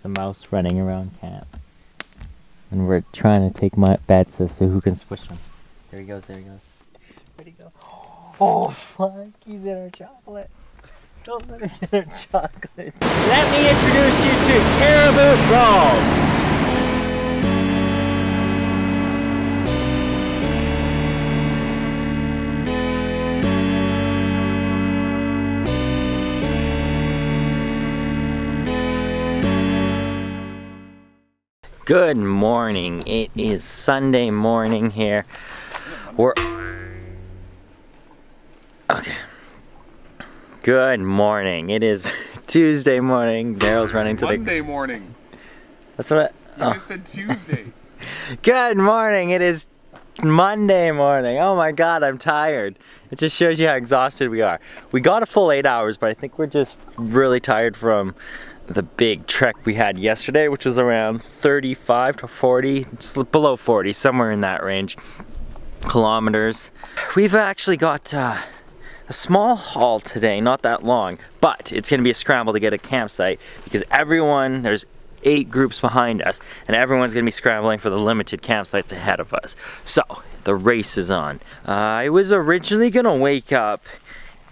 There's a mouse running around camp. And we're trying to take my bets as to who can squish him. There he goes, there he goes. Where'd he go? Oh, fuck, he's in our chocolate. Don't let him get our chocolate. Let me introduce you to Caribou Falls. Good morning. It is Sunday morning here. Okay. Good morning. It is Tuesday morning. Daryl's running to Monday morning. That's what You just said Tuesday. Good morning. It is Monday morning. Oh my god, I'm tired. It just shows you how exhausted we are. We got a full 8 hours, but I think we're just really tired from the big trek we had yesterday, which was around 35 to 40, just below 40, somewhere in that range, kilometers. We've actually got a small haul today, not that long, but it's gonna be a scramble to get a campsite because there's 8 groups behind us, and everyone's gonna be scrambling for the limited campsites ahead of us. So, the race is on. I was originally gonna wake up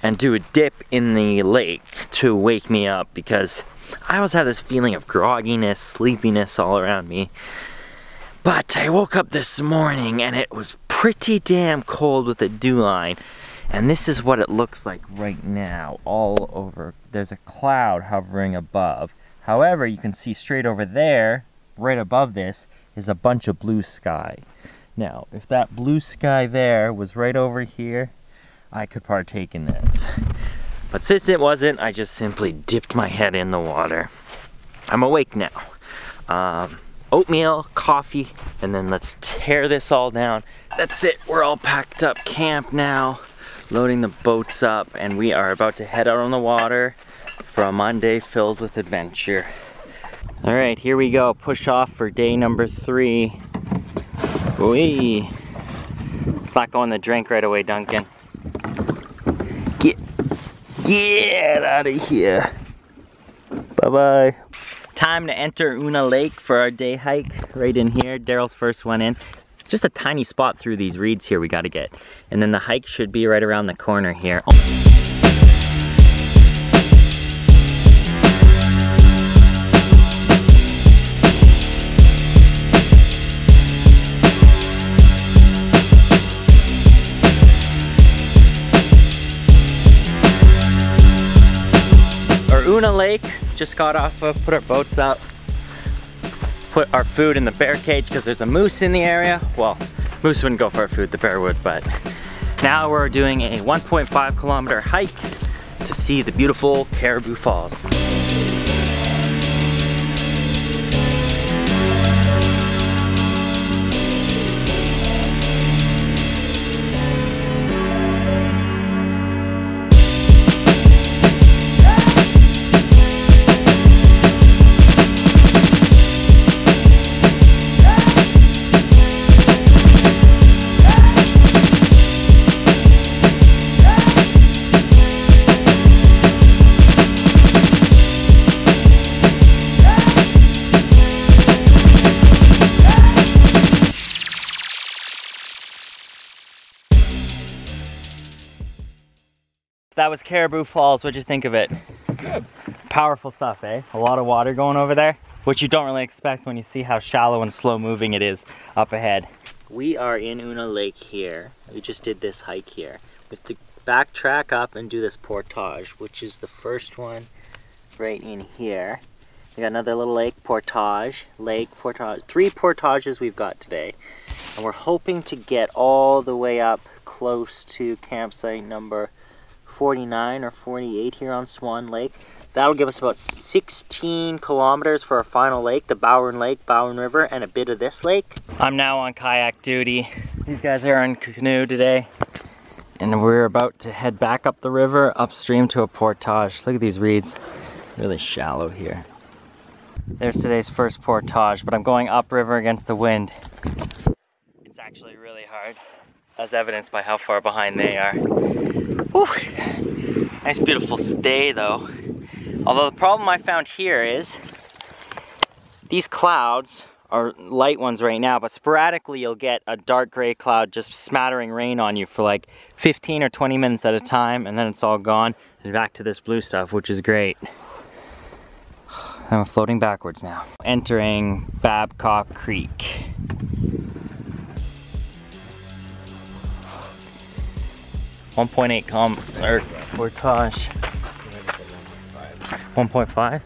and do a dip in the lake to wake me up because I always have this feeling of grogginess, sleepiness all around me. But I woke up this morning and it was pretty damn cold with a dew line. And this is what it looks like right now, all over. There's a cloud hovering above. However, you can see straight over there, right above this, is a bunch of blue sky. Now, if that blue sky there was right over here, I could partake in this. But since it wasn't, I just simply dipped my head in the water. I'm awake now. Oatmeal, coffee, and then let's tear this all down. That's it, we're all packed up camp now, loading the boats up, and we are about to head out on the water for a Monday filled with adventure. All right, here we go, push off for day number 3. Whee! Let's not go in the drink right away, Duncan. Get out of here. Bye-bye. Time to enter Una Lake for our day hike right in here. Daryl's first one in. Just a tiny spot through these reeds here we gotta get. And then the hike should be right around the corner here. Una Lake, just got off of, put our boats up, put our food in the bear cage because there's a moose in the area. Well, moose wouldn't go for our food, the bear would, but now we're doing a 1.5 kilometer hike to see the beautiful Caribou Falls. That was Caribou Falls. What'd you think of it? Good. Powerful stuff, eh? A lot of water going over there, which you don't really expect when you see how shallow and slow moving it is up ahead. We are in Una Lake here. We just did this hike here. We have to backtrack up and do this portage, which is the first one right in here. We got another little lake portage, 3 portages we've got today. And we're hoping to get all the way up close to campsite number 49 or 48 here on Swan Lake. That'll give us about 16 kilometers for our final lake, the Bowron Lake, Bowron River, and a bit of this lake. I'm now on kayak duty. These guys are on canoe today. And we're about to head back up the river, upstream to a portage. Look at these reeds, really shallow here. There's today's first portage, but I'm going upriver against the wind. It's actually really hard, as evidenced by how far behind they are. Whew. Nice beautiful stay though. Although the problem I found here is these clouds are light ones right now, but sporadically you'll get a dark gray cloud just smattering rain on you for like 15 or 20 minutes at a time, and then it's all gone and back to this blue stuff, which is great. I'm floating backwards now. Entering Babcock Creek. .8 portage. 1.5.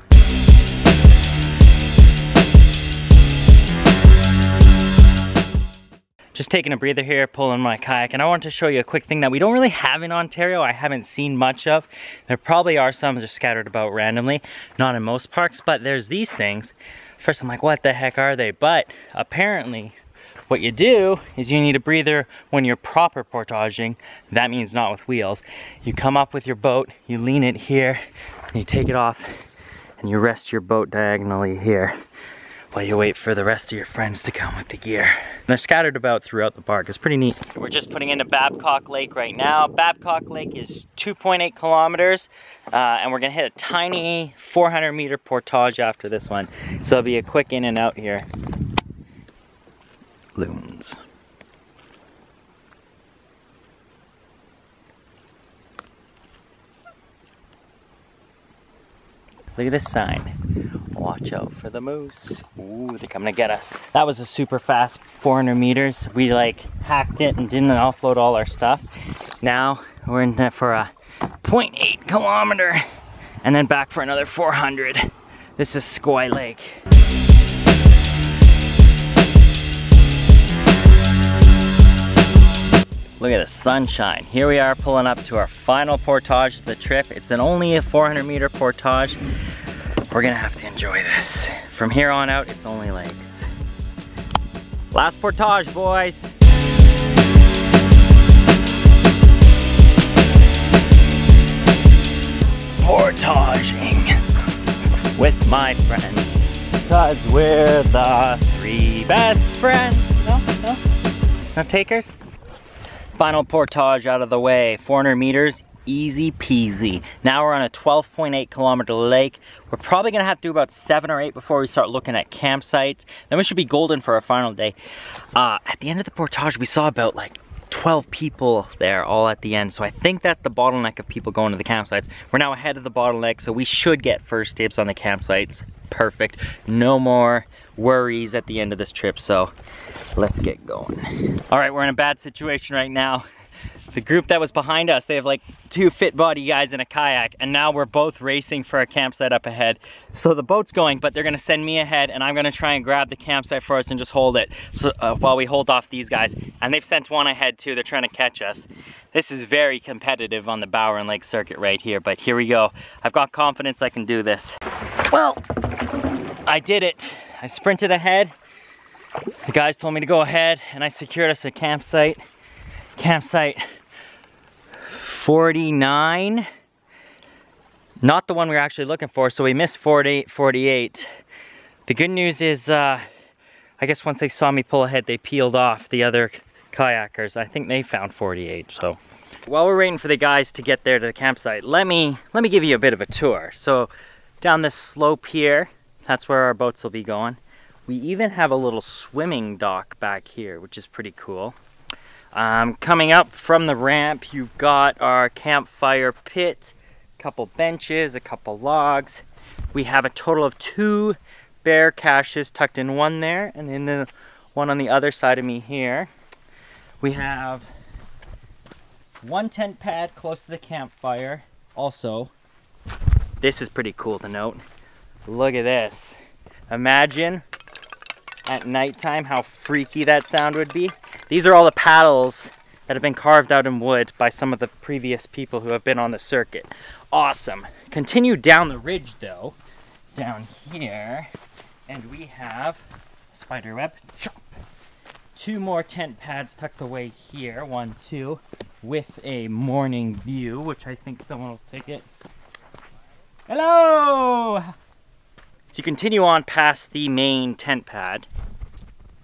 Just taking a breather here, pulling my kayak, and I wanted to show you a quick thing that we don't really have in Ontario. I haven't seen much of. There probably are some just scattered about randomly, not in most parks, but there's these things. First I'm like, what the heck are they? But apparently what you do is you need a breather when you're proper portaging. That means not with wheels. You come up with your boat, you lean it here, and you take it off, and you rest your boat diagonally here while you wait for the rest of your friends to come with the gear. They're scattered about throughout the park. It's pretty neat. We're just putting into Babcock Lake right now. Babcock Lake is 2.8 kilometers, and we're gonna hit a tiny 400-meter portage after this one. So it'll be a quick in and out here. Loons. Look at this sign. Watch out for the moose. Ooh, they're coming to get us. That was a super fast 400 meters. We like hacked it and didn't offload all our stuff. Now we're in there for a 0.8 kilometer and then back for another 400. This is Squoy Lake. Look at the sunshine. Here we are pulling up to our final portage of the trip. It's only a 400-meter portage. We're gonna have to enjoy this. From here on out, it's only legs. Last portage, boys. Portaging with my friends, 'cause we're the three best friends. No takers? Final portage out of the way, 400 meters, easy peasy. Now we're on a 12.8 kilometer lake. We're probably gonna have to do about 7 or 8 before we start looking at campsites. Then we should be golden for our final day. At the end of the portage, we saw about like 12 people there all at the end. So I think that's the bottleneck of people going to the campsites. We're now ahead of the bottleneck, so we should get first dibs on the campsites. Perfect. No more worries at the end of this trip, so let's get going. All right, we're in a bad situation right now. The group that was behind us, they have like 2 fit body guys in a kayak, and now we're both racing for a campsite up ahead. So the boat's going, but they're gonna send me ahead, and I'm gonna try and grab the campsite for us and just hold it so, while we hold off these guys. And they've sent one ahead too, they're trying to catch us. This is very competitive on the Bowron Lake Circuit right here, but here we go. I've got confidence I can do this. Well, I did it. I sprinted ahead. The guys told me to go ahead, and I secured us a campsite. Campsite 49. Not the one we were actually looking for, so we missed 48. The good news is, I guess once they saw me pull ahead, they peeled off the other kayakers. I think they found 48, so. While we're waiting for the guys to get there to the campsite, let me give you a bit of a tour. So down this slope here, that's where our boats will be going. We even have a little swimming dock back here, which is pretty cool. Coming up from the ramp, you've got our campfire pit, a couple benches, a couple logs. We have a total of 2 bear caches tucked in one there, and in the one on the other side of me here. We have 1 tent pad close to the campfire. Also, this is pretty cool to note. Look at this. Imagine at nighttime how freaky that sound would be. These are all the paddles that have been carved out in wood by some of the previous people who have been on the circuit. Awesome. Continue down the ridge though, down here, and we have spider web. Chop. 2 more tent pads tucked away here, 1, 2, with a morning view, which I think someone will take it. Hello! If you continue on past the main tent pad,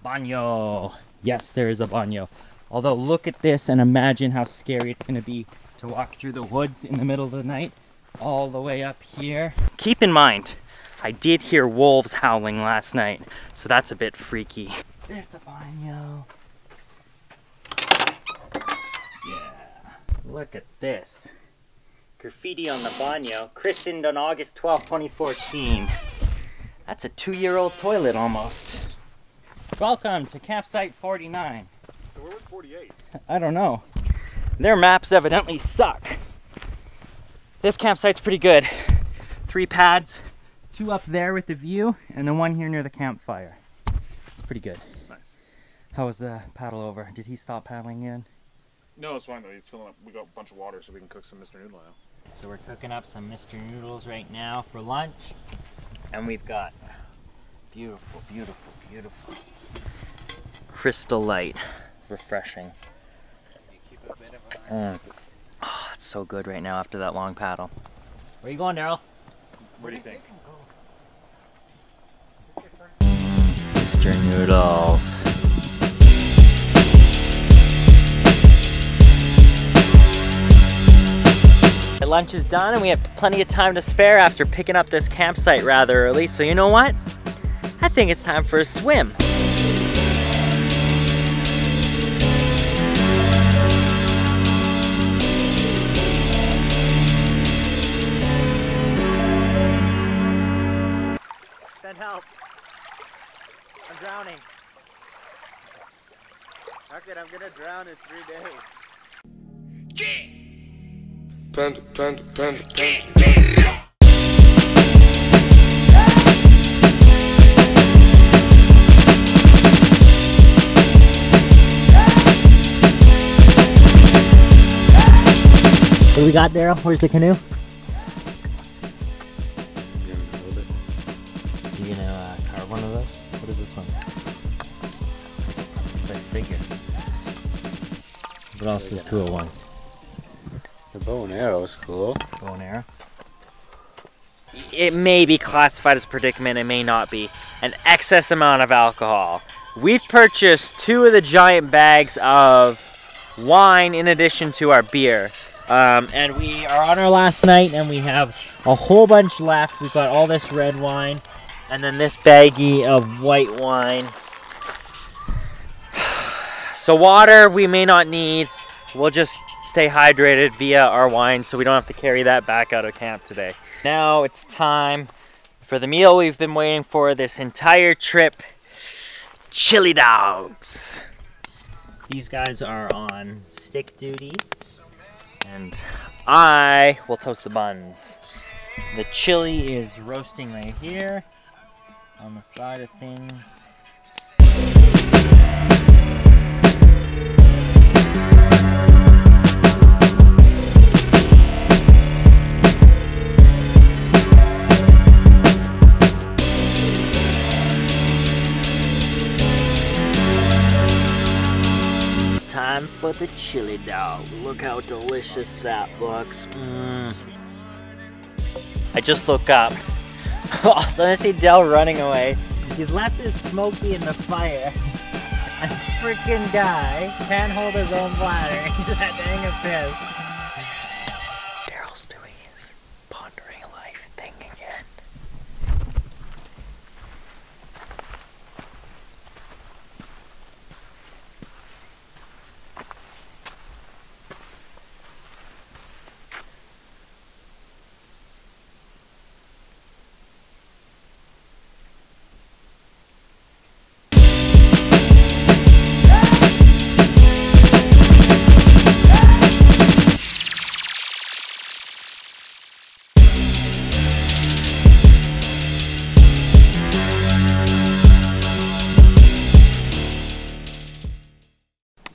baño. Yes, there is a baño. Although look at this and imagine how scary it's gonna be to walk through the woods in the middle of the night, all the way up here. Keep in mind, I did hear wolves howling last night, so that's a bit freaky. There's the banyo. Yeah. Look at this. Graffiti on the banyo, christened on August 12, 2014. That's a 2-year-old toilet almost. Welcome to campsite 49. So where was 48? I don't know. Their maps evidently suck. This campsite's pretty good. 3 pads, 2 up there with the view, and then 1 here near the campfire. It's pretty good. Nice. How was the paddle over? Did he stop paddling in? No, it's fine though. He's filling up. We got a bunch of water so we can cook some Mr. Noodle now. So we're cooking up some Mr. Noodles right now for lunch. And we've got beautiful, beautiful, beautiful crystal light. Refreshing. Oh, it's so good right now after that long paddle. Where are you going, Daryl? What do you think? Mr. Noodles. Lunch is done and we have plenty of time to spare after picking up this campsite rather early. So you know what? I think it's time for a swim. Send help. I'm drowning. Okay, I'm gonna drown in 3 days. Panda, panda, panda, panda. What do we got, Daryl? Where's the canoe? You gonna carve one of those? What is this one? It's like a figure. What else is cool one? The bow and arrow is cool. Bow and arrow. It may be classified as predicament, it may not be. An excess amount of alcohol. We've purchased 2 of the giant bags of wine in addition to our beer. And we are on our last night and we have a whole bunch left. We've got all this red wine and then this baggie of white wine. So water we may not need. We'll just stay hydrated via our wine so we don't have to carry that back out of camp today. Now it's time for the meal we've been waiting for this entire trip. Chili dogs. These guys are on stick duty and I will toast the buns. The chili is roasting right here on the side of things. Time for the chili dog. Look how delicious that looks. I just look up. All of a sudden I see Del running away. He's left his smoky in the fire. A freaking guy can't hold his own bladder. He's that dang a piss. Daryl's doing his pondering life thing again.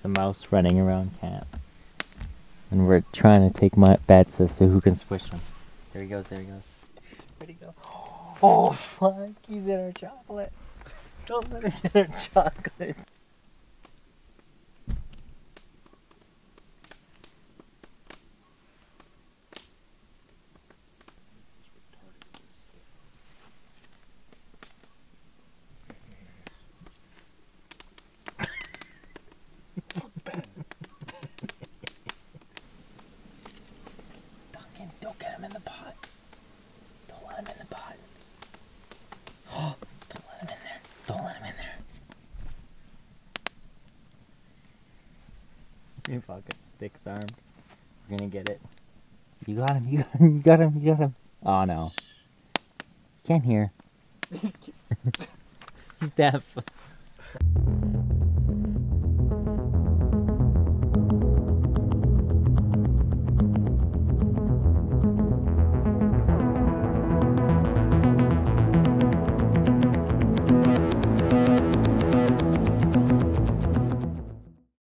A mouse running around camp. And we're trying to take my bets as to who can squish him. There he goes, there he goes. Where'd he go? Oh fuck, he's in our chocolate. Don't let him get our chocolate. Don't get him in the pot. Don't let him in the pot. Fucking sticks armed. We're gonna get it. You got him, you got him, you got him, you got him. Oh no. Can't hear. He's deaf.